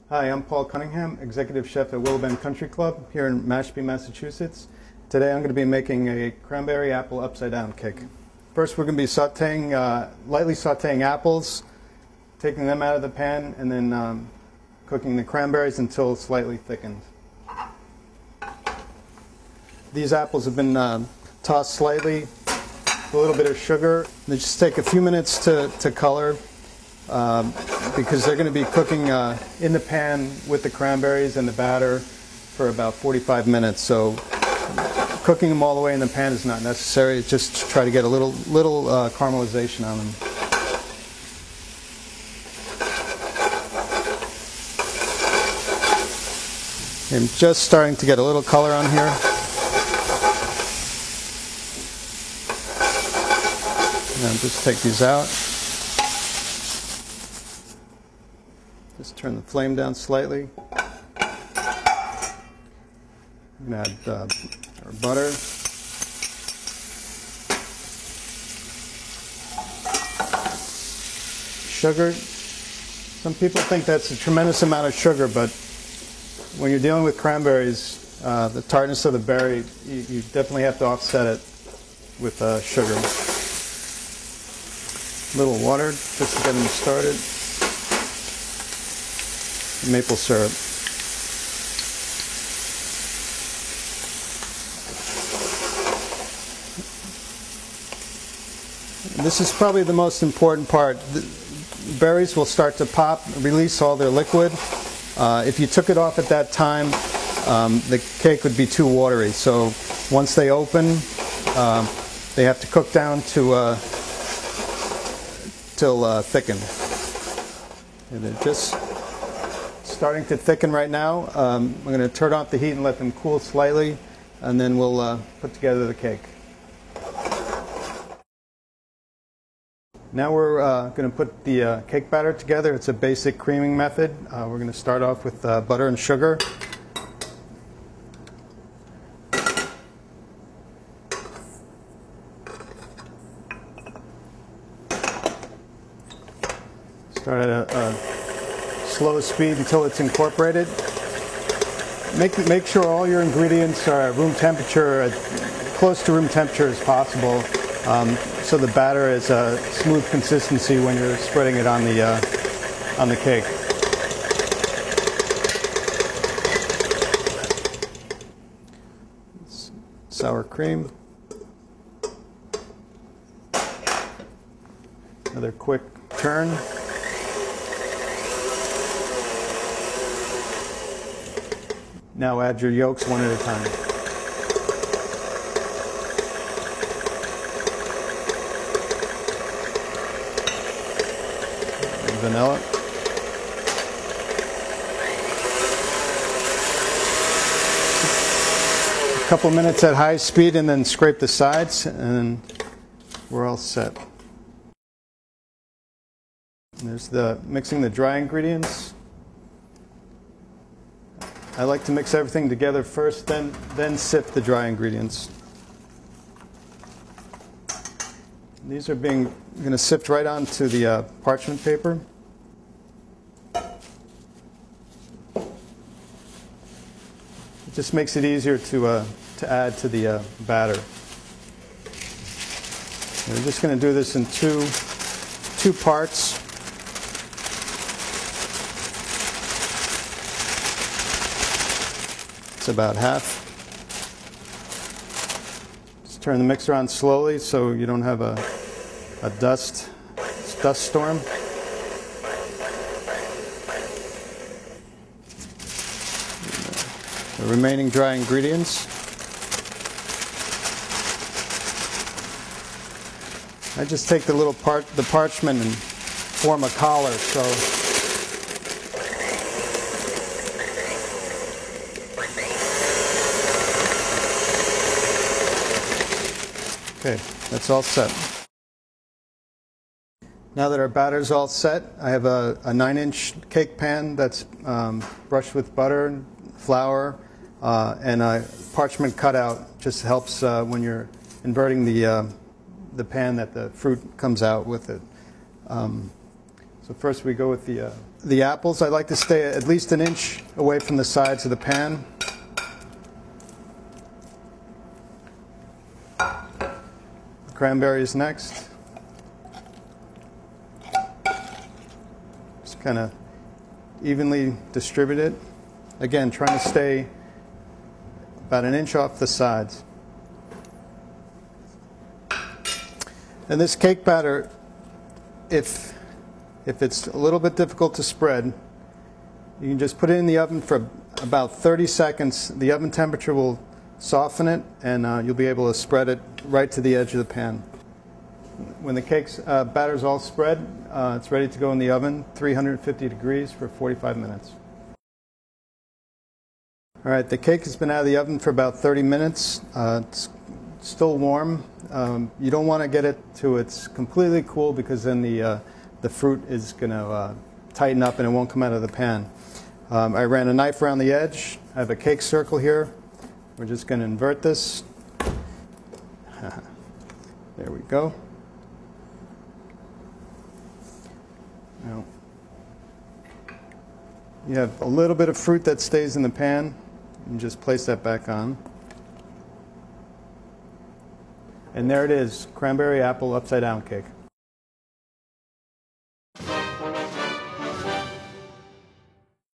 Hi, I'm Paul Cunningham, Executive Chef at Willowbend Country Club here in Mashpee, Massachusetts. Today I'm going to be making a cranberry apple upside down cake. First we're going to be lightly sauteing apples, taking them out of the pan, and then cooking the cranberries until slightly thickened. These apples have been tossed slightly with a little bit of sugar. They just take a few minutes to color. Because they're going to be cooking in the pan with the cranberries and the batter for about 45 minutes. So cooking them all the way in the pan is not necessary. It's just to try to get a little caramelization on them. I'm just starting to get a little color on here. Now just take these out. Just turn the flame down slightly. I'm going to add our butter. Sugar. Some people think that's a tremendous amount of sugar, but when you're dealing with cranberries, the tartness of the berry, you definitely have to offset it with sugar. A little water just to get them started. Maple syrup. This is probably the most important part. The berries will start to pop, release all their liquid. If you took it off at that time, the cake would be too watery. So once they open, they have to cook down to till thickened. And they're just starting to thicken right now. I'm going to turn off the heat and let them cool slightly, and then we'll put together the cake. Now we're going to put the cake batter together. It's a basic creaming method. We're going to start off with butter and sugar. Start at a slow speed until it's incorporated. Make sure all your ingredients are at room temperature, close to room temperature as possible, so the batter is a smooth consistency when you're spreading it on the cake. Sour cream. Another quick turn. Now add your yolks one at a time. And vanilla. A couple minutes at high speed and then scrape the sides, and we're all set. And there's mixing the dry ingredients. I like to mix everything together first, then sift the dry ingredients. These are going to sift right onto the parchment paper. It just makes it easier to add to the batter. We're just going to do this in two parts. About half. Just turn the mixer on slowly so you don't have a dust storm. The remaining dry ingredients. I just take the parchment and form a collar. Okay, that's all set. Now that our batter's all set, I have a 9-inch cake pan that's brushed with butter, flour, and a parchment cutout. Just helps when you're inverting the pan that the fruit comes out with it. So first we go with the apples. I like to stay at least an inch away from the sides of the pan. Cranberries next. Just kind of evenly distribute it. Again, trying to stay about an inch off the sides. And this cake batter, if it's a little bit difficult to spread, you can just put it in the oven for about 30 seconds. The oven temperature will soften it, and you'll be able to spread it right to the edge of the pan. When the cake's batter's all spread, it's ready to go in the oven, 350 degrees for 45 minutes. All right, the cake has been out of the oven for about 30 minutes. It's still warm. You don't want to get it to it's completely cool, because then the fruit is going to tighten up and it won't come out of the pan. I ran a knife around the edge. I have a cake circle here. We're just going to invert this. There we go. Now, you have a little bit of fruit that stays in the pan, and just place that back on. And there it is, cranberry apple upside down cake.